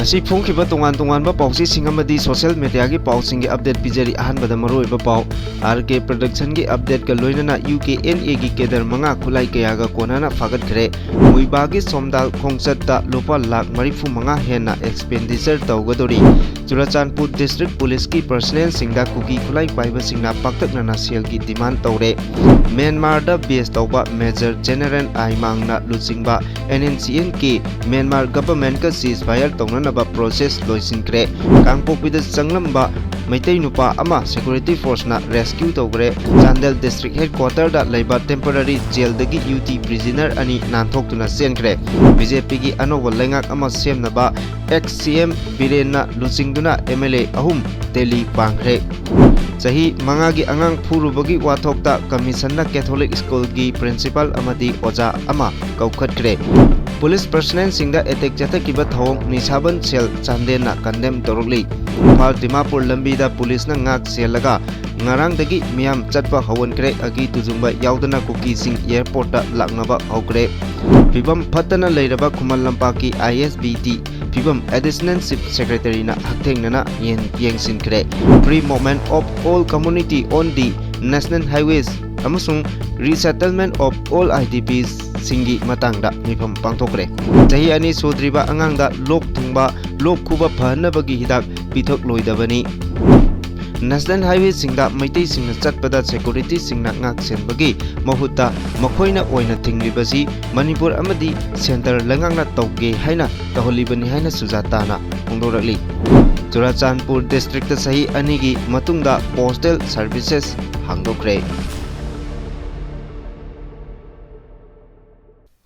Ngasi phongkhiba tongan-tonganba pausi singamadi social media gi pausingi update pijari ahanbada maroi ba pau RK production gi update ka loinana UKNA gi kedar manga khulai kayaga konana fagatkhre muibagi somdal khongchatta lupa lakh marifu manga hena expenditure tawgadori Churachandpur district police ki personnel singda Kuki khulai paiba singna paktakna na sel gi demand tawre Myanmar da base tawba Major General Aimangna luchingba NNCN ki Myanmar government ka ceasefire tawna process loisinkhre Kangpokpida changlamba Meitei nupa ama security force na rescue tawgre Chandel district headquarter da laiba temporary jail dagi UT prisoner ani nanthokuna senkhre BJP gi anoba lengak ama semnaba ex-CM Birena luchingduna MLA ahum Delhi pangkhre Sahi mangagi angang phurubagi wathokta commission na Catholic school gi principal amadi oja ama kaukhatkre Police personnel singda attack jatakiba thawong nisaban sel chandena condemn torogli Imphal Dimapur Lambi da police na ngak selaga ngarang dagi miam Chtpa Hounkhre agi tujungba yaudana Kuki sing airport da laknaba hokre Pibam phatana leiraba Khuman Lampaki ISBT Pibam additional chief secretary na haktengnana yengsinkre free movement of all community on the national highways amasung resettlement of all IDPs singi matangda mifam pangthokre jahi ani sodriba angangda lok thungba lok khuba phanabagi hidak pithok loidabani National Highway singda Meitei singna chatpada security singna ngak senbagi mahutta makhoina oina thinglibasi Manipur amadi center langangna tawge haina taholibani haina sujatana phongdorali Churachandpur district ta sahi anigi matungda postal services hangdokre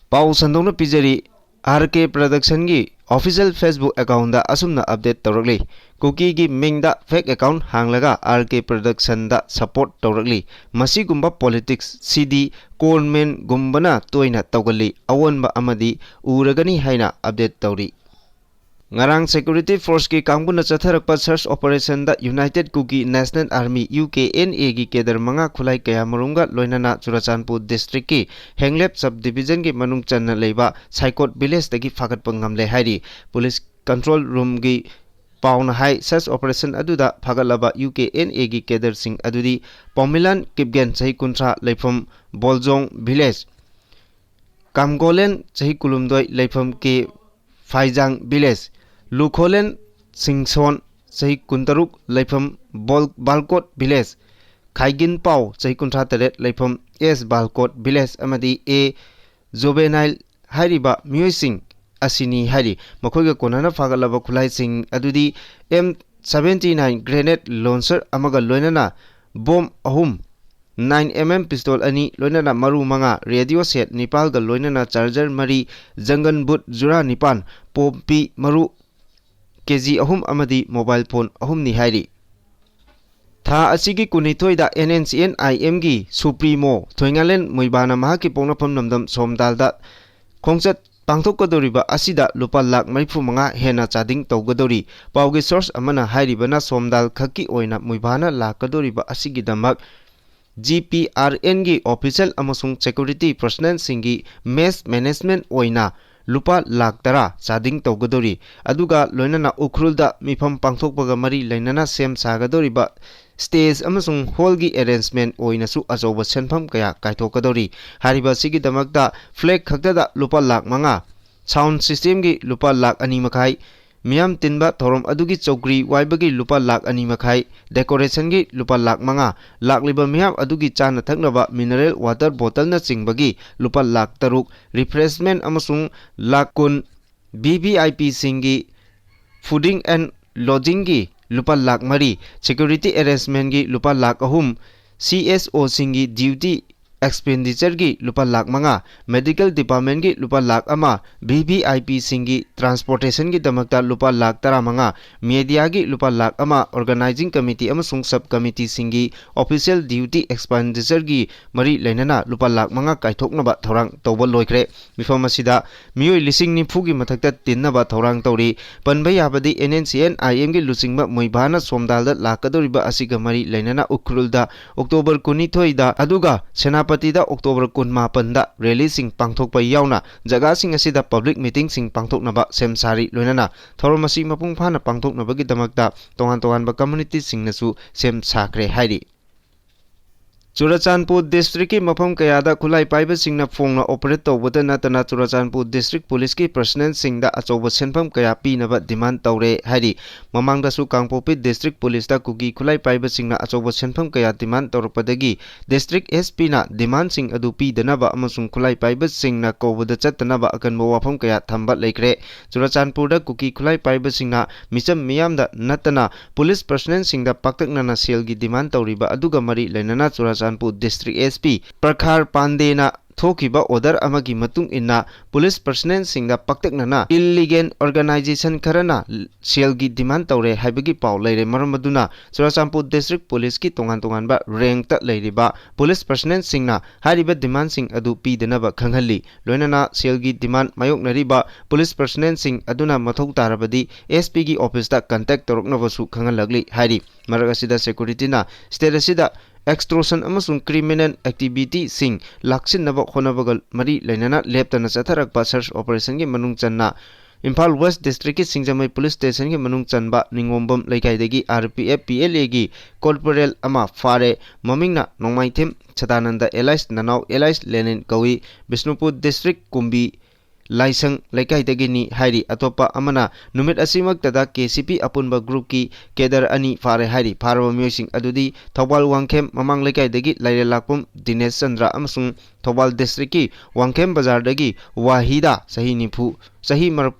Pau sandongna pijari RK production gi official Facebook account da asumna update tawrakli Kuki gi mingda fake account hanglaga RK production da support tawrakli masigumba politics CD conmen gumbana toina tawgali awonba amadi uragani haina update tawri Ngarang security force ki kangbuna chatharakpa search operation da United Kuki National Army UKNA gi kedar manga khulai kaya marunga loinana Churachandpur district ki Henglep subdivision gi manung channa leiba Saikot village dagi fagat pangamle hairi police control room gi pauna hai search operation aduda phagalaba UKNA gi kedar sing adudi Pomilan Kipgen chahi kuntra leifam Boljong village Kamgolen chahi kulumdoi leifam ke Faijang village Lukholen Singson chahi kuntaruk leifam Balkot village Khaigin Pau chahi kuntra taret leifam S Balkot village amadi A Juvenile hairiba Muising asini hairi makhoiga konana fagalaba khulai sing adudi M79 grenade launcher amaga loinana bomb ahum 9mm pistol ani loinana maru manga radio set nipal ga loinana charger mari jangan boot jura nipan pompi maru kg ahum amadi mobile phone ahum ni hairi Tha asigi kunithoi da NNCN IM gi Supremo Thoingalen Muibana mahaki pongnapam namdam somdalda khongchat pangthokkodoriba asida lupa lakh marifu manga hena chading tawgadori paugi source amana hairibana somdal khaki oina muibana lakadoriba asigi damak GPRN gi official amasung security personnel singi mass management oina lupa lakh tara chading tawgadori aduga loinana ukrulda mifam pangthokpaga mari lainana sem sagadoriba stage amasung hall gi arrangement oina su ajoba senpham kaya kaithokadori hariba sigi damakta flag khakda lupa lakh manga sound system gi lupa lakh ani makhai Miam tinba thorom adugi chokri waibagi lupa lakh ani makhai decoration gi lupa lakh manga lakliba miam adugi chana thaknaba mineral water bottle na chingbagi lupa lakh taruk refreshment amasung lakh kun VVIP singi fooding and lodging gi lupa lakh mari security arrangement gi lupa lakh ahum CSO singi duty expenditure gi lupa lakh manga medical department gi lupa lakh ama VVIP singi transportation gi damakta lupa lakh tara manga media gi lupa lakh ama organizing committee amasung sub committee singi official duty expenditure gi mari lainana lupa lakh manga kaithoknaba thorang tawba loikhre mifam asida mioi lising ni phugi mathakta tinnaba thorang tawri panbai abadi NNCN IM gi luchingba moibana somdalda lakadoriba asiga mari lainana ukrulda October 12 da aduga senapati Guwahati da October 18 da rally sing pangthokpa yauna jaga sing asida public meeting sing pangthoknaba semsari loinana thorom asi mapung phana pangthoknabagi damakta tongan ba community singnasu semsakre hairi Churachandpur district ki mafam kayada khulai paiba singna phongna operate tawbada natana Churachandpur district police ki personnel singda achoba senpham kaya pinaba demand tawre hairi mamangda su Kangpopi district police da Kuki khulai paiba singna achoba senpham kaya demand tawrpadagi district SP na demand sing adu pidanaba amasung khulai paiba singna kobada chattanaba akanba wafam kaya thamba leikre Churachandpur da Kuki khulai paiba singna micham miyamda natana police personnel singda paktaknana selgi demand tawriba aduga mari lainana Churachandpur district SP Prakhar Pandena thokiba order amagi matung inna police personnel singda paktaknana illegal organization kharana selgi demand tawre haibagi paw leire maramaduna Churachandpur district police ki tongan ba rank ta leiriba police personnel singna hariba demand sing adu pidanaba khanghalli loinana selgi demand mayoknariba police personnel sing aduna mathau tarabadi SP gi office ta contact toroknabasu khangalagli hari maragasida security na state asida Extortion amasung criminal activity sing laksin naba khonabagal mari lainana leptana chatharakpa search operation gi manung channa Imphal West District ki Singjamai Police Station ki manung chanba Ningombam Laikhaidagi RPF PLA gi corporal ama fare mamingna Nongmei Chadananda Elias Nanau Elias Lenin Kawi Bishnupur District Kumbi Laisang Laikhaidagi ni hairi atopa amana numit asimak tada KCP apunba group ki kedar ani fare hairi pharwa myoising adudi Thobal Wangkhem mamang Laikhaidagi laire lakpum Dinesh Chandra amasung Thobal District ki Wangkhem Bazar dagi Wahida sahi nifu sahi mar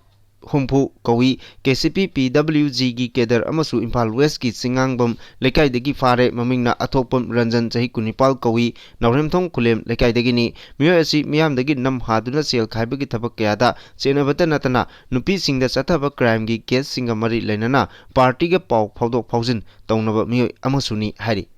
humpu kawi KCP PWG gi kedar amasu Imphal West ki singangbam Laikhaidagi fare mamingna athopam Ranjan sahi kunipal kawi Nauremthong Kulem Laikhaidagi ni myo asi miyamdagi nam haduna sel khaibagi thabak kayada chenabata natana nupi singda chathaba crime gi case singa mari lainana party ga paw phawdok phawjin tawnaba myo amasuni hari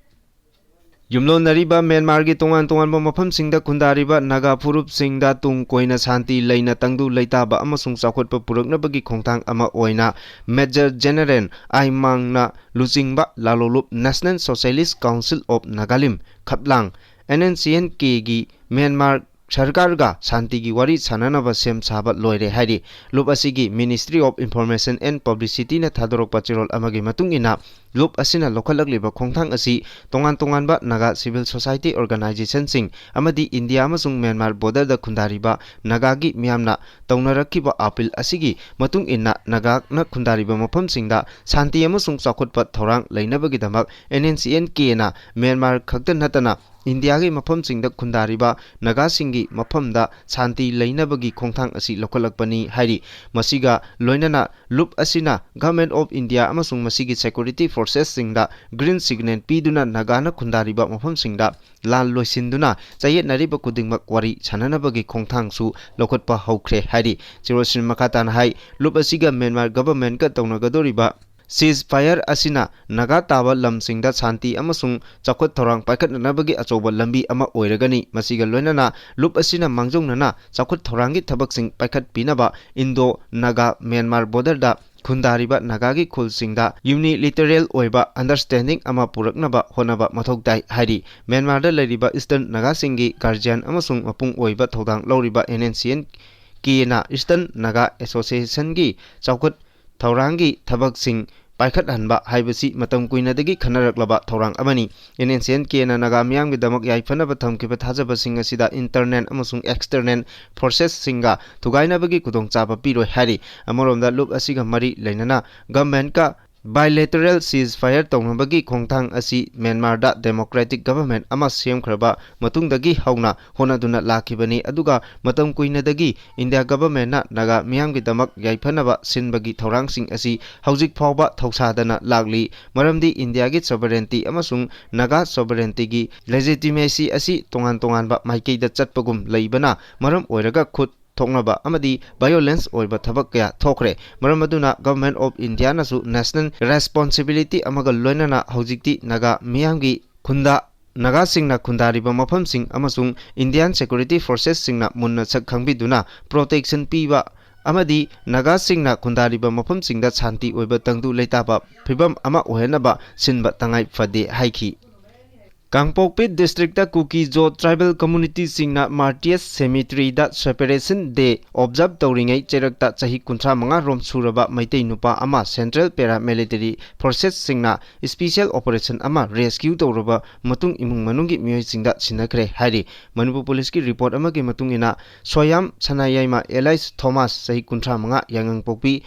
Yumlon Nariba Myanmar gi tongan ba mafam singda khundariba naga furup singda tung koina shanti leina tangdu leitaba amasung chakhotpa puraknabagi khongthang ama oina Major General Aimangna Luchingba Lalolup National Socialist Council of Nagalim Khaplang NNCNK gi Myanmar Sarkar ga shanti gi wari sananaba sem saba loire hairi lup asigi Ministry of Information and Publicity na thadorok pachirol amagi matung ina lup asina lokalagliba khongthang asi tongan ba naga civil society organization sing amadi India amasung Myanmar border da khundariba naga gi miyamna tawnarakiba apil asigi matung ina naga na khundariba mafam singda shanti amasung chakhotpa thorang leinabagi damak NNCNK na Myanmar khakta natana India gi mafam singda khundariba naga singi mafamda shanti leinabagi khongthang asi lokalakpani hairi masiga loinana lup asina Government of India amasung masigi security forces singda green signal piduna nagana khundariba mafam singda lan loisinduna chayet nariba kudingmak wari chananabagi khongthang su lokotpa houkre hairi chirosin makatan hai lup asiga Myanmar government ka tawnagadoriba ceasefire asina naga taba lamsingda shanti amasung chakhot thorang paikhatnabagi achoba lambi ama oiragani masiga loinana lup asina mangjungnana chakhot thorangi thabaksing paikhat pinaba Indo Naga Myanmar border da khundariba nagagi khulsingda unilateral oiba understanding ama puraknaba honaba mathok dai hairi Myanmar da leiriba Eastern Naga singi guardian amasung mapung oiba thodang loriba NNCN kina Eastern Naga Association gi chakhot Thaurangi Thabak Sing Paikhat Hanba Haibasi Matam Kuinadagi Khanaraklaba Thaurang Amani NNCN Kena Naga Miyam Gidamak Yaifanaba Thamkiba Thajaba Sing asida internal amasung external forces singa thugainabagi kudong chaba piroi hari amoromda lup asiga mari lainana government ka bilateral ceasefire tawnabagi khongthang asi Myanmar da democratic government ama semkhraba matungdagi hauna honaduna lakibani aduga matam kuinadagi India government na naga miyamgi damak yaifanaba sinbagi thorangsing asi hojik phawba thausadana lagli maramdi India gi sovereignty amasung naga sovereignty gi legitimacy asi tongan ba maikeida chatpagum leibana maram oiraga khut thoknaba amadi violence oiba thabak kaya thokre maramaduna Government of India nasu national responsibility amaga loinana hojikti naga miyamgi khunda naga singna khundariba mafam sing amasung Indian security forces singna munna sakhangbiduna protection piba amadi naga singna khundariba mafam singda shanti oiba tangdu leitaba phibam ama ohenaba sinba tangai fade haiki Kangpokpit district da Kuki Jo tribal community singna Martyrs cemetery da separation day observe tawringai cherakta chahi kuntra manga rom suraba Meitei nupa ama central paramilitary forces singna special operation ama rescue tawraba matung imung manunggi miyoi singda sinakhre hari Manipur police ki report ama ki matung ina Soyam Sanayaima Elias Thomas chahi kuntra manga yangang pokpi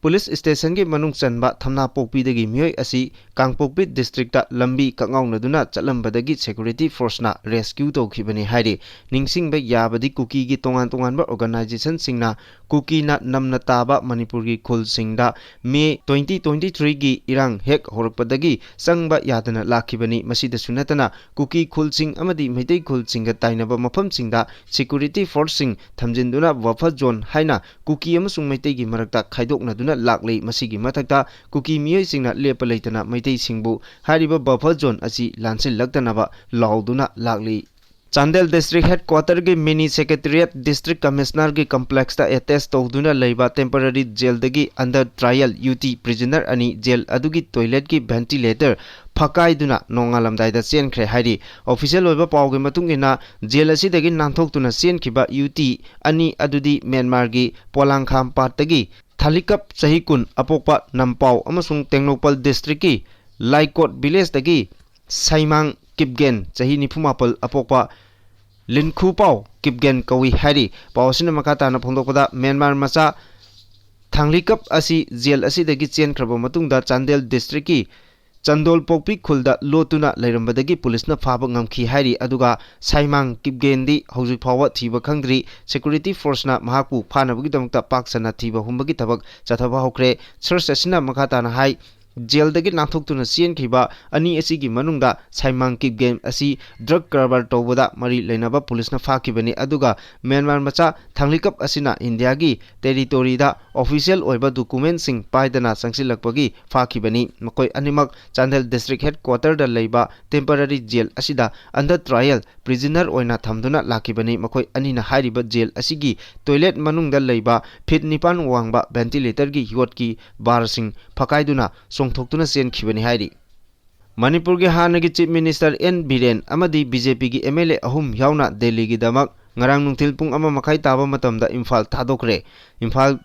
Police station ki manung chanba thamna pokpi dagi miyoi asi Kangpokpit district ta lambi kangauna duna chatlambadagi security force na rescue tawkhibani hairi ningsingba yabadi Kuki gi tongan ba organization singna Kuki na namna taba Manipur gi khul singda May 2023 gi irang hek horakpadagi sangba yadana lakhibani masida sunatana Kuki khul sing amadi Meitei khul singa tainaba mafam singda security force sing thamjinduna buffer zone haina Kuki amasung Meitei gi marakta khaidokna duna lakli masigi mathakta Kuki miyoi singna lepa leitana Meitei singbu hariba buffer zone asi lansil laktanaba lauduna lakli Chandel district headquarter ki mini secretariat district commissioner ki complex ta attest tawduna leiba temporary jail dagi under trial UT prisoner ani jail adugi toilet ki ventilator phakai duna nongalamdai da chenkre hairi official oiba pawge matung ina jail asi dagi nanthok senkhiba UT ani adudi Myanmar gi Polangkham part dagi Thalikap Sahikun apokpa Nampau amasung Tengnopal district ki Laikot village dagi Saimang Kipgen chahi nifumapal apokpa Linkhupau Kipgen kawi hari pawsina makata na phongdokpada Myanmar macha Thanglikap asi jail asi dagi chenkraba matungda Chandel district ki Chandol pokpi khulda lotuna leirambadagi police na phaba ngamkhi hari aduga Saimang Kipgendi hojik phawa thiba khangdri security force na mahaku phanabagi damta paksana thiba humbagi thabak Chtpa Hounkhre search asina makata na hai jail dagi nathok senkhiba ani asigi manungda Saimang Kipgen asi drug carbar tawbada mari leinaba police na phakibani aduga Myanmar macha Thanglikap asina India gi territory da official oiba document sing paidana sangsilakpagi phakibani makoi animak Chandel district headquarter da leiba temporary jail asida under trial prisoner oina thamduna lakibani makoi anina hariba jail asigi toilet manungda leiba fit nipan wangba ventilator gi yot ki bar sing phakaiduna songthoktuna senkibani hairi Manipur gi hanagi chief minister N Biren amadi BJP gi MLA ahum yauna Delhi gi damak ngarang nungthil pung ama makai taba matamda Imphal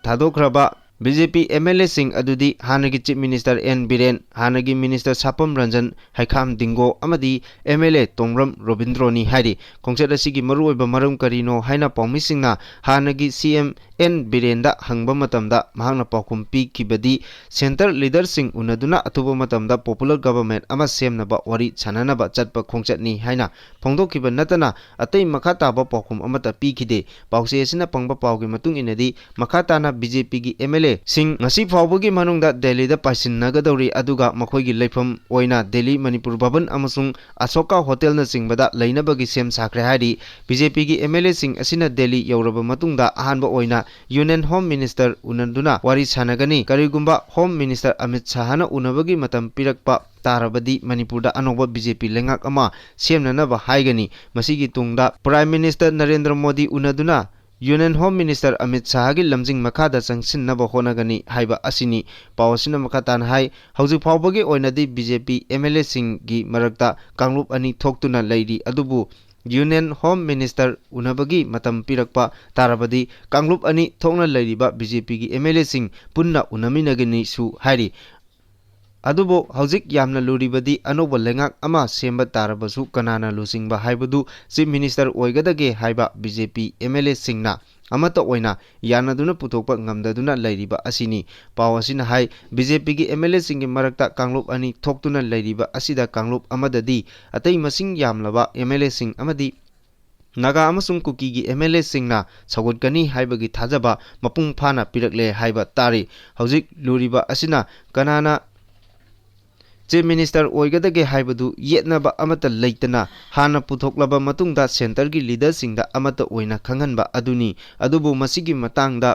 thadokraba BJP MLA sing adudi hanagi chief minister N Biren hanagi minister Sapam Ranjan Haikham Dingo amadi MLA Tongram Robindroni hari kongchat asigi maruoiba maram karino haina pawmi singna hanagi CM N Birenda hangba matamda mahangna pawkum pi kibadi center leader sing unaduna atuba matamda popular government ama semnaba wari chananaba chatpa khongchatni haina phongdokkiba natana atei makata ba pawkum amata pi khide pawse asina pangba pawgi matung inadi makata na BJP gi MLA sing ngasi phawbagi manungda Delhi da paisin nagadori aduga makhoigi leifam oina Delhi Manipur Bhavan amasung Asoka hotel na singbada leinabagi sem sakre hari BJP gi MLA sing asina Delhi yauraba matungda ahanba oina Union Home Minister unanduna wari sanagani karigumba Home Minister Amit Shahana unabagi matam pirakpa tarabadi Manipurda anoba BJP lengak ama semnanaba haigani masigi tungda Prime Minister Narendra Modi unaduna Union Home Minister Amit Shah gi lamjing makada changsinnaba honagani haiba asini pawasina makatan hai hauji phawbagi oinadi BJP MLA sing gi marakta kanglup ani thoktuna leiri adubu Union Home Minister unabagi matam pirakpa tarabadi kanglup ani thokna leiriba BJP gi MLA sing punna unaminagani su hairi adubo haujik yamna luribadi anoba lengak ama semba tarabasu kanana lusingba haibadu chief minister oigadage haiba BJP MLA singna amata oina yanaduna putokpa ngamdaduna leiriba asini pawasina hai BJP gi MLA singi marakta kanglup ani thoktuna leiriba asida kanglup amadadi atei masing yamlaba MLA sing amadi Naga amasung Kuki gi MLA singna sagodkani haibagi thajaba mapung phana pirakle haiba tari haujik luriba asina kanana Chief Minister oigadage haibadu yetnaba amata leitana hana puthoklaba matungda center gi leader singda amata oina khanganba aduni adubu masigi matangda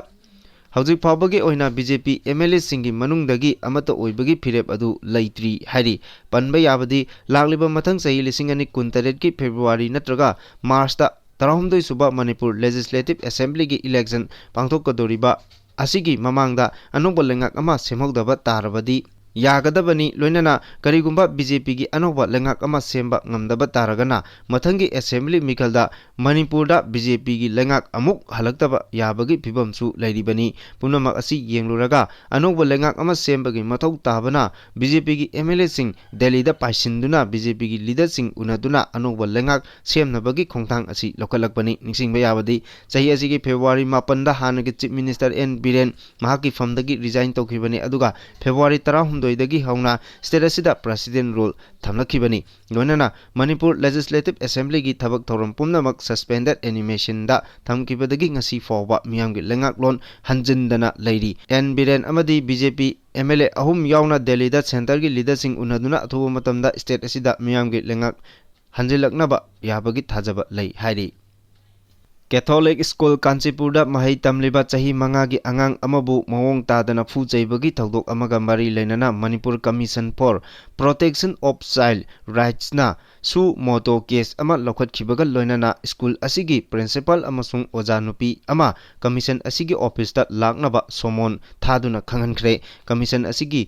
hauji phawbagi oina BJP MLA singi manungdagi amata oibagi phirep adu leitri hari panba yabadi lagliba mathang sahi lisingani kuntaret ki February natraga March da tarahumdoi suba Manipur Legislative Assembly gi election pangthokkodoriba asigi mamangda anoba lengak ama semhokdaba tarabadi यागदबनी लोइनना करिगुंबा BJP की अनोबा लेंगाक अमा सेंबा ngamdaba taragana mathangi assembly mikalda Manipurda BJP की लेंगाक अमुक हलक्तबा याबगी फिबमसु लैरिबनी पुनमक असि येंगलुरगा अनोबा लेंगाक अमा सेंबगी मथौ ताबना BJP की MLA सिंह दिल्ली दा पाइसिंदुना BJP की लीडर सिंह उनदुना अनोबा लेंगाक सेमनबगी खोंथांग असि लोकलकबनी निंगसिंगबा याबदी चही असिगी फेब्रुवारी 9 दा हानगी चीफ मिनिस्टर एन बिरेन महाकी फमदगी रिजाइन तौखिबनी अदुगा फेब्रुवारी 19 दगी हौना स्टेट असिदा प्रेसिडेंट रोल थमलखिबनी लोनना मणिपुर लेजिस्लेटिव असेंबली की थबक थौरम पुमनमक सस्पेंडेड एनिमेशन दा थमखिबदगी ngasi fawba miyamgi lengak lon hanjindana leiri N Biren अमदी BJP MLA ahum yauna Delhi da center gi leader sing unaduna athuba matamda state asida miyamgi lengak hanjilaknaba yabagi thajaba lei hairi Catholic School Kanchipurda mahai tamliba chahi mangagi angang amabu mawong tadana phu chaibagi thodok amaga mari leinana Manipur Commission for Protection of Child Rights na su moto case ama lokhat khibaga loinana school asigi principal amasung oja nupi ama commission asigi office ta laknaba somon thaduna khangankhre commission asigi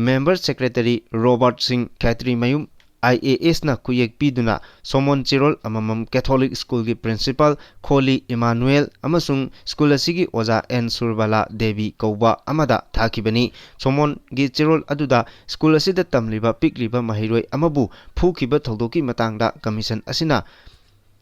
member secretary Robert Singh Khatri Mayum IAS na kuyek piduna somon chirol amamam Catholic School ki principal Kholi Emmanuel amasung school asigi oja N Surbala Devi Kauba amada thakibani somon gi chirol aduda school asida tamliba pikliba mahiroi amabu phukiba thodoki matangda commission asina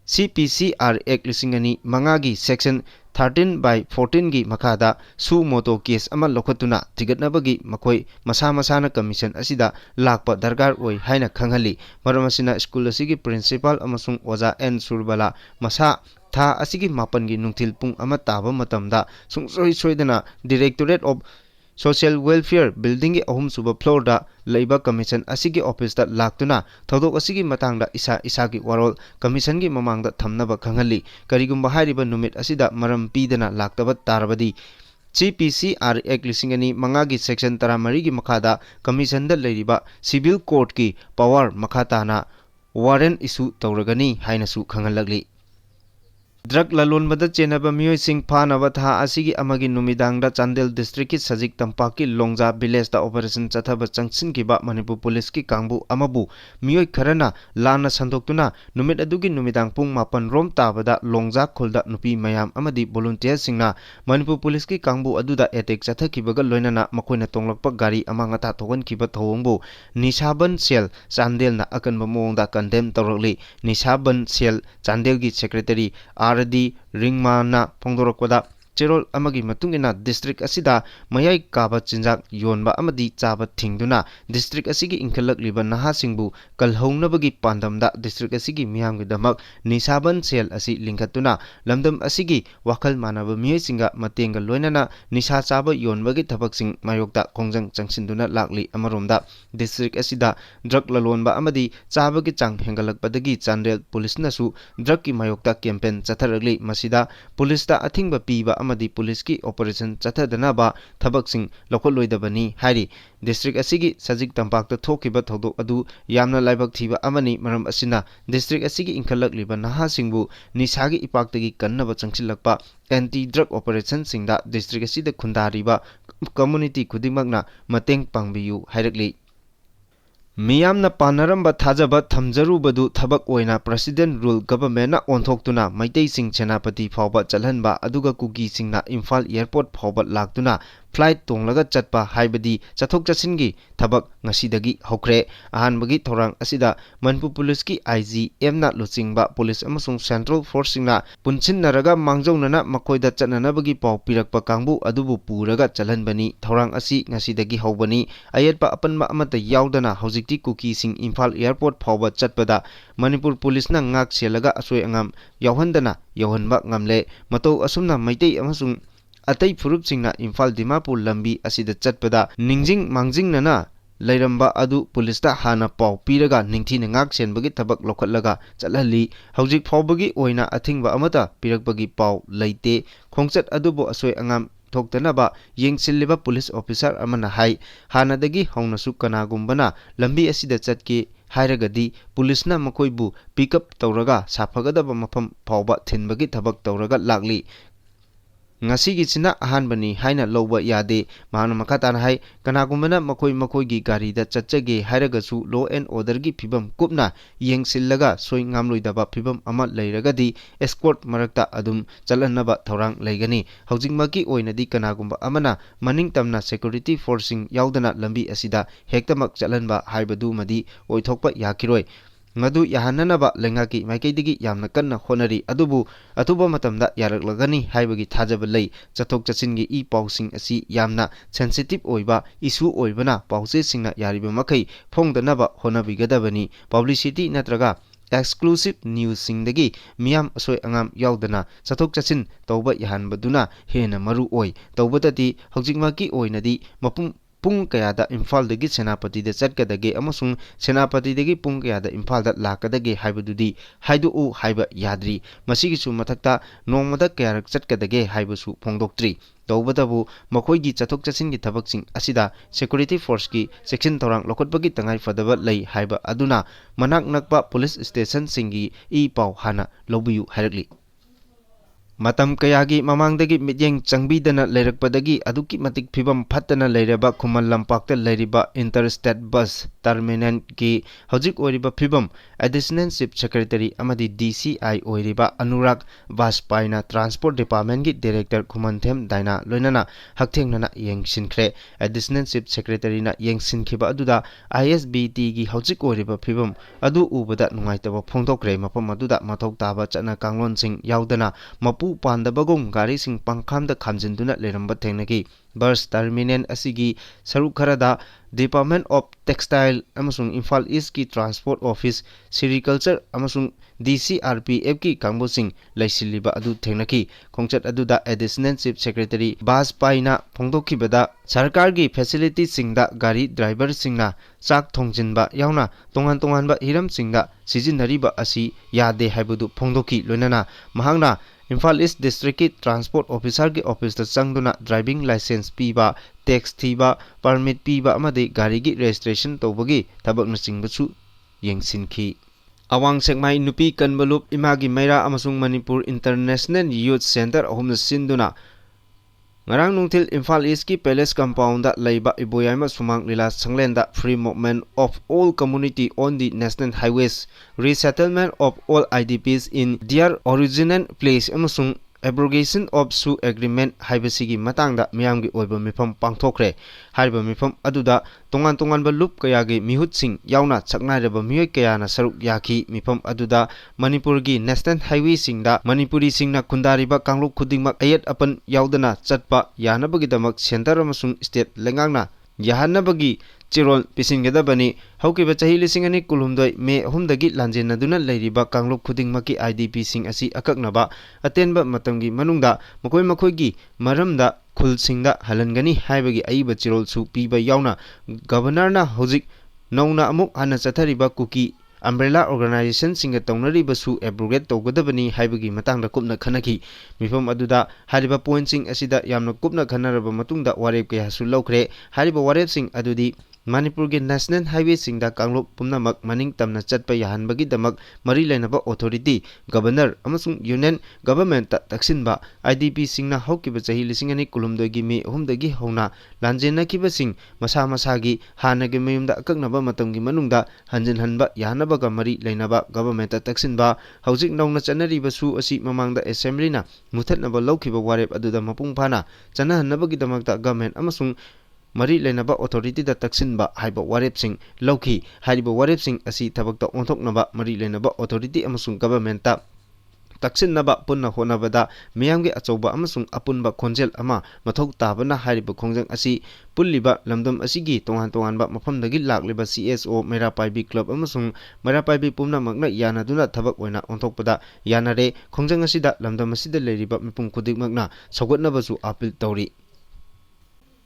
CPCR Act lisingani mangagi section 13/14 gi makada su moto case ama lokhatuna tigatnabagi makoi masa masana commission asida lakpa dargar oi haina khanghali maramasina school asigi principal amasung oja N Surbala masa tha asigi mapan gi nungthil pung ama taba matamda sungsoi soidana Directorate of Social Welfare Building ki ahum suba floor da leiba commission asigi office da laktuna thodok asigi matangda isa ki warol commission gi mamangda thamnaba khangali karigumba hairiba numit asida maram pidana laktaba tarabadi CPCR Act lisingani mangagi section 13 gi makhada commission da leiriba civil court ki power makhatana warrant issue tawragani haina su khangalagli Drug lalonbada chenaba miyoi sing phanaba tha asigi amagi numidangda Chandel district ki sajik tampak ki longja village da operation chathaba changsin ki ba Manipur police ki kangbu amabu miyoi kharana lana sandoktuna numit adugi numidang pung 8 rom tabada longja khulda nupi mayam amadi volunteer singna Manipur police ki kangbu aduda attack chathakibaga loinana makoina tonglakpa gari amanga ta thogan kiba thowongbu Nishaban Sel Chandel na akanba mongda condemn tawrakli Nishaban Sel Chandel gi secretary RD Ringmana Pongdorokpada Cherol amagi matungina district asida mayai kaba chinjak yonba amadi chaba thingduna district asigi inkhalak liba naha singbu kalhoungnabagi pandamda district asigi miyamgi damak Nisaban Sel asi lingkhatuna lamdam asigi wakal manaba miyai singa matenga loinana nisa chaba yonbagi thabak sing mayokta khongjang changsinduna lakli amaromda district asida drug lalonba amadi chabagi chang hengalakpadagi Chandel police nasu drug ki mayokta campaign chatharagli masida police ta athingba piba amadi police ki operation chathadana ba thabak sing lokoloidabani hairi district asigi sajik tampak ta thokiba thodok adu yamna laibak thiba amani maram asina district asigi inkhalak liba naha singbu nisagi ipaktagi kannaba changsilakpa anti drug operation singda district asida khundariba community khudimagna mateng pangbiyu hairakli Miyamna panaramba thajaba thamjarubadu thabak oina president rule government na onthoktuna Meitei sing Senapati phawba chalhanba aduga Kuki singna Imphal airport phawba laktuna flight tonglaga chatpa haibadi chathok chasingi thabak ngasidagi Yourkhre ahanbagi thorang asida Manipur police ki IGM na luchingba police amasung central force singna punchin naraga mangjaunana makoida chananabagi paw pirakpa kangbu adubu puraga chalhanbani thorang asi ngasidagi hobani ayatpa apanma amata yaudana hojikti Kuki sing Imphal airport phawba chatpada Manipur police na ngak selaga asoi angam yauhandana yauhanba ngamle mato asumna Meitei amasung Atai furup singna Imphal Dimapur Lambi asida chatpada ningjing mangjing nana lairamba adu police ta hana paw piraga ningthina ngak senbagi thabak lokhatlaga chalhali hojik phawbagi oina athingba amata pirakbagi paw leite khongchat adubo asoi angam thoktanaba yengsilliba police officer amana hai hanadagi haunasu kanagumbana lambi asida chatki hairagadi police na makoibu pick up tawraga safagadaba mafam phawba thinbagi thabak tawraga lakli Ngasigicina ahanbani haina lowba yade mahana makatana hai kanagumbana makoi gari da chachage hairagasu law and order gi phibam kupna yengsillaga soi ngamloidaba phibam ama leiragadi escort marakta adum chalanaba thorang leigani haujingmaki oinadi kanagumba amana maning tamna security forcing yaudana lambi asida hektamak chalanba haibadu madi oithokpa yakiroi madu yahananaba lengaki maikaidigi yamna kanna honari adubu atuba matamda yaraklagani haibagi thajaba lei chathok chachingi I pausing asi yamna sensitive oiba issue oibana pause singna yariba makai phongdanaba honabigadabani publicity natraga exclusive news singdagi miyam asoi angam yaudana chathok chachin tauba yahanbaduna hena maru oi taubadati haujingmaki oinadi mapum Pung kayada Imphal dagi senapati da chatkadage amasung senapati dagi pung kayada Imphal da lakadage haibadudi haidu u haiba yadri masigisu mathakta nongmada kayarak chatkadage haibasu phongdoktri tawbadabu makhoi chathok chachin gi thabaksing asida security force ki section torang lokotbagi tangai fadaba lei haiba aduna manak nakpa police station singi I pau hana lobiyu hairakli Matam kayagi mamangdagi mityeng changbidana leirakpadagi aduki matik phibam phattana leiraba khuman lampakta leiriba interstate bus terminal ki hojik oiriba phibam additional chief secretary amadi DCI oiriba Anurag Vajpaina transport department ki director khumanthem daina loinana hakthengnana yengsinkhre additional chief secretary na yengsinkhiba aduda ISBT ki hojik oiriba phibam adu ubada nungaitaba phongdokre mapam aduda mathok taba chana kanglon sing yaudana mapu Pandabagong gari sing pangkam da khamjinduna leramba thengnagi bus terminal asigi sarukharada Department of Textile amasung Imphal East ki Transport Office Sericulture amasung DCRPF ki kangbosing laisiliba adu thengnaki khongchat aduda additional chief secretary Vajpaina phongdokhibada sarkar gi facility singda gari driver singna chak thongjinba yauna tongan ba hiram singda sijinariba asi yade haibudu phongdokhi loinana mahangna Imphal East District ki Transport Officer ki office da changduna driving license piba tax thiba permit piba amade gari gi registration tawbagi thabak na chingbachu yengsinki Awang Sekmai Nupi Kanbalup Imagi Meira amasung Manipur International Youth Center ahumna sinduna Ngarang nungtil Imphal East ki Palace Compound da leiba iboyama sumang lila sanglenda free movement of all community on the national highways resettlement of all IDPs in their original place amasung abrogation of su agreement haibasigi matangda miyamgi oiba mifam pangthokre haiba mifam aduda tongan ba lup kayagi mihutsing yauna chaknairaba miyoi kayana saruk yaki mifam aduda Manipurgi national highway singda Manipuri singna kundariba kangluk khudingmak ayat apan yaudana chatpa yanabagidamak center amasung state lengangna yahanabagi Chirol pisingedabani haukiba chahi lisingani kulumdoi me ahumdagi lanjenaduna leiriba kangluk khudingmaki IDP sing asi akaknaba atenba matamgi manungda makoigi maramda khulsingda halangani haibagi aiba chirol su piba yauna governor na hojik nauna amuk hana chathariba Kuki umbrella organization singa taunariba su abrogate tawgadabani haibagi matangda kupna khanaki mifam aduda hariba point sing asida yamna kupna khanaraba matungda warep kaya su laukhre hariba warep sing adudi Manipurgi National Highway singda kangluk pumnamak maning tamna chatpa yahanbagi damak mari lainaba authority governor amasung union government ta taksinba IDP singna haukiba chahi lisingani kulumdogi me ahumdagi hauna lanjena kiba sing masa masagi hanagi mayumda akaknaba matamgi manungda hanjin hanba yahanabaga mari lainaba government ta taksinba haujik nauna chanariba su asi mamangda assembly na muthatnaba laukiba warep aduda mapung phana chanahanabagi damakta government amasung Mari lainaba authority da taksinba haiba warep sing lauki haiba warep sing asi thabakta onthoknaba mari lainaba authority amasung government ta taksinnaba punna honabada miyamgi achauba amasung apunba khonjel ama mathok tabana hariba khongjang asi pulliba lamdam asigi tongan ba mafamdagi lakliba CSO Merapaibi club amasung Merapaibi pumna magna yanaduna thabak oina onthokpada yanare khongjang asida lamdam asida leiriba mipum kudik magna sogotnabasu appeal tawri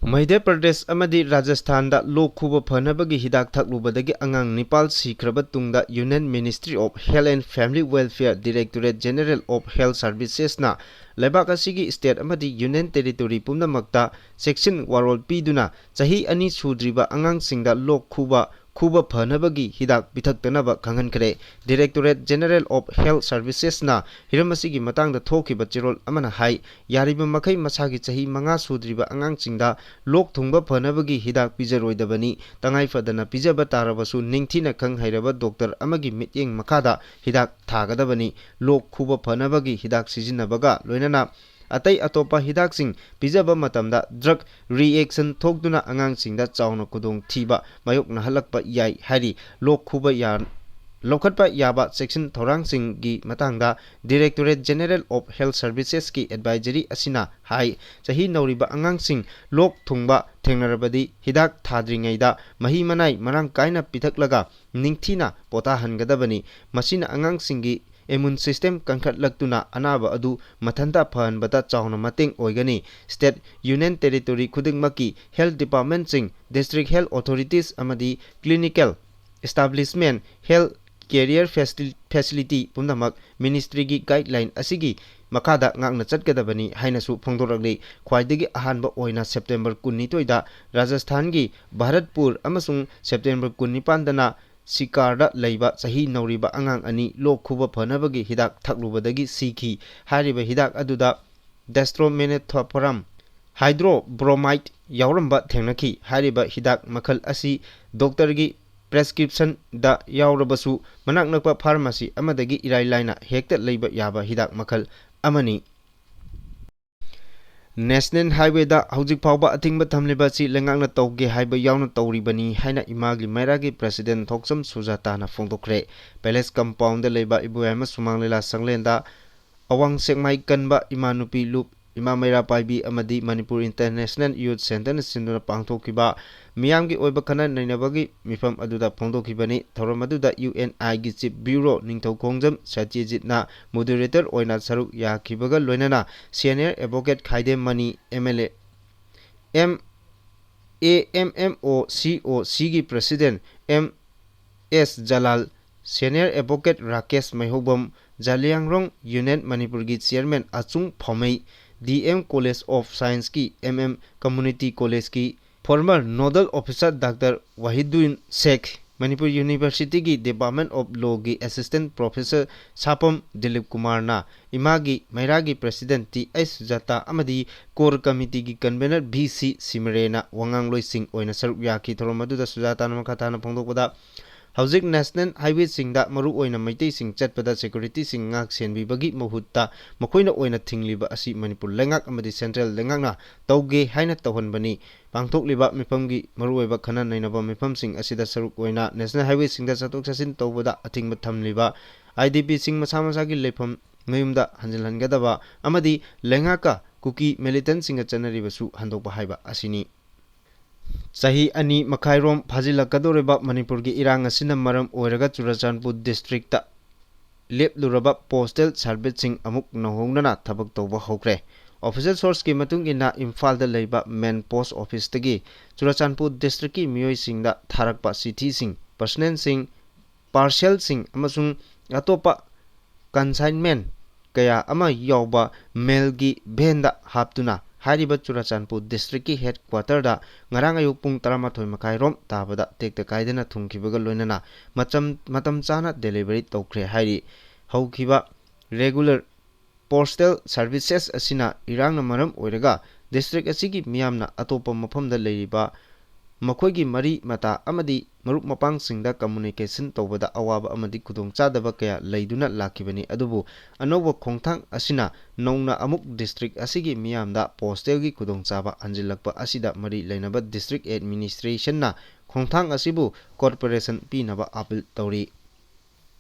Madhya Pradesh amadi Rajasthan da lok khuba phanabagi hidak thaklubadagi angang Nepal sikraba tungda Union Ministry of Health and Family Welfare Directorate General of Health Services na lebak asigi state amadi Union Territory pumnamakta section warol piduna chahi ani sudriba angang singda lok khuba खुब फनबगी हिदाक पिथक्तनब खंगनखरे directorate general of health services ना हिरमसिगी मतंग थोखिबा चिरोल अमना हाई यारिबा मखै मसागी चही मंगा सुद्रिबा अंगांगसिंगदा लोक थुंगबा फनबगी हिदाक पिजरोइदबनी तंगाई फदना पिजबा तारबसु निंगथिना खंग हैरबा डॉक्टर अमगी मित्येंग मखादा हिदाक थागदबनी लोक खुब फनबगी हिदाक सिजिनबगा लोइनना अतई अतोपा हिदाकसिंग पिजबा मतमदा ड्रग रिएक्शन थोकदुना अंगांगसिंगदा चावना कुदोंग थीबा मायोकना हलकपा याई हारी लोक खुबा यार लौखटपा याबा सेक्शन थोरांगसिंगी मतंगदा directorate general of health services की एडवाइजरी असिना हाई चही नौरिबा अंगांगसिंग लोक थुंगबा थेंगनरबदी हिदाक थाद्रिङैदा मही मनाई मरांग कायना पिथक्लगा निंगथीना पोता हनगदबनी मसिना अंगांगसिंगी इम्यून सिस्टम कंखटलक्तुना अनाब अदु मथंता फहनबदा चावना mateंग ओइगनी स्टेट यूनियन टेरिटोरी खुदिंगमकी हेल्थ डिपार्टमेंट सिंग डिस्ट्रिक्ट हेल्थ अथॉरिटीज अमदी clinical establishment health carrier facility पुनमक मिनिस्ट्री की गाइडलाइन असिगी मखादा ngang चटकदबनी हाइनसु फोंदोरगली ख्वाइदगी अहानबा ओइना सेप्टेम्बर 19 दा राजस्थान की भरतपुर अमसुंग सेप्टेम्बर 19 दना सिकारदा लैबा चही नौरिबा अंगांग अनि लोक खुबा फनबगी हिदाक थकलुबदगी सीखी हारिबा हिदाक अदुदा डेस्ट्रोमेनेथोफोरम हाइड्रोब्रोमाइड यावरंबा थेंगनखी हारिबा हिदाक मखल असी डॉक्टर की प्रेस्क्रिप्शन दा यावरबसु मनाक नकपा फार्मेसी अमदगी इराई लाइना हेक्ट लैबा याबा हिदाक मखल अमनी नेशनल हाईवे दा हौजिक फावबा अथिंगबा थमलिबासी लेंगांगना तौगे हाइबा यावना तौरिबनी हाइना इमागी मैरागी प्रेसिडेंट थोक्सम सुजाताना फोंदोखरे पैलेस कंपाउंड लेबा इबुयामा सुमांगलेला संगलेंदा अवांग सेकमाई कनबा इमानुपी लूप इमा मैरा पाइबी अमदी मणिपुर इंटरनेशनल यूथ सेंटर सिंदुना पांगथोकिबा मियामगी ओइबा खना नैनबगी मिफम अदुदा फोंदोखिबनी थौरम अदुदा यूएनआई की चीफ ब्यूरो निंगथौखोंजम सत्यजितना मॉडरेटर ओइना सरुक याखिबगा लोइनना senior advocate Khaidem Mani MLA M AMMOCOC की president MS Jalal senior advocate Rakesh Meihoubam Zeliangrong union Manipur की chairman Achung Phamei DM college of science की MM कम्युनिटी कॉलेज की former nodal officer doctor Wahiduddin Sheikh Manipur university की डिपार्टमेंट ऑफ लॉ की असिस्टेंट प्रोफेसर सापम दिलीप कुमार ना इमागी मैरागी प्रेसिडेंट TS सुजाता अमदी कोर कमिटी की कन्वेनर BC सिमरेना वंगांगलोई सिंह ओइना सरुक याखी थोरमदुदा सुजाता नमखाताना फोंदोकबदा हौजिक नेशनल हाईवे सिंगदा मरु ओइना मैतै सिंग चटपदा सिक्योरिटी सिंग ngak senbibagi mahutta makoina oina thingliba asi manipur lengak amadi central lengakna tauge haina tawhanbani pangthokliba mifamgi maru oiba khana nainaba mifam sing asida saruk oina national highway singda chatok chasin tawbada athingba thamliba IDP sing masa masa gi lefam mayumda hanjilhangadaba amadi lengaka kuki militant singa chanaribasu handokba haiba asini Sahi ani Makhairom Phajilakadoreba Manipur की इरांग असिना मरम ओइरगा Churachandpur district लेप लुरबा postal servicing अमुक नहोंगना थबक तौबा होख्रे official source की मतुंग इना इम्फाल दा लेबा मेन पोस्ट ऑफिस तगी चुराचानपुर डिस्ट्रिक्ट की मियोई सिंगदा थारकपा सिटी सिंग पर्सनल सिंग पार्शियल सिंग अमसुंग अतोपा कंसाइनमेंट कया अमा यावबा मेल की भेंदा हापतुना हारिबा चुराचानपुर डिस्ट्रिक्ट की हेडक्वार्टर दा ngarang ayuk pung 13 makai rom tabada tekta kaidena thungkibaga loinana matam chana delivery tokre hairi haukiba regular postal services asina irangna maram oiraga district asigi miyamna atopa mafamda leiriba makhoi mari mata amadi marup mapang singda communication tobada awaba amadi khudong chadaba kaya leiduna lakibani adubu anoba khongthang asina nongna amuk district asigi miyamda postal gi khudong chaba anjilakpa asida mari leinaba district administration na khongthang asibu corporation pinaba appeal tori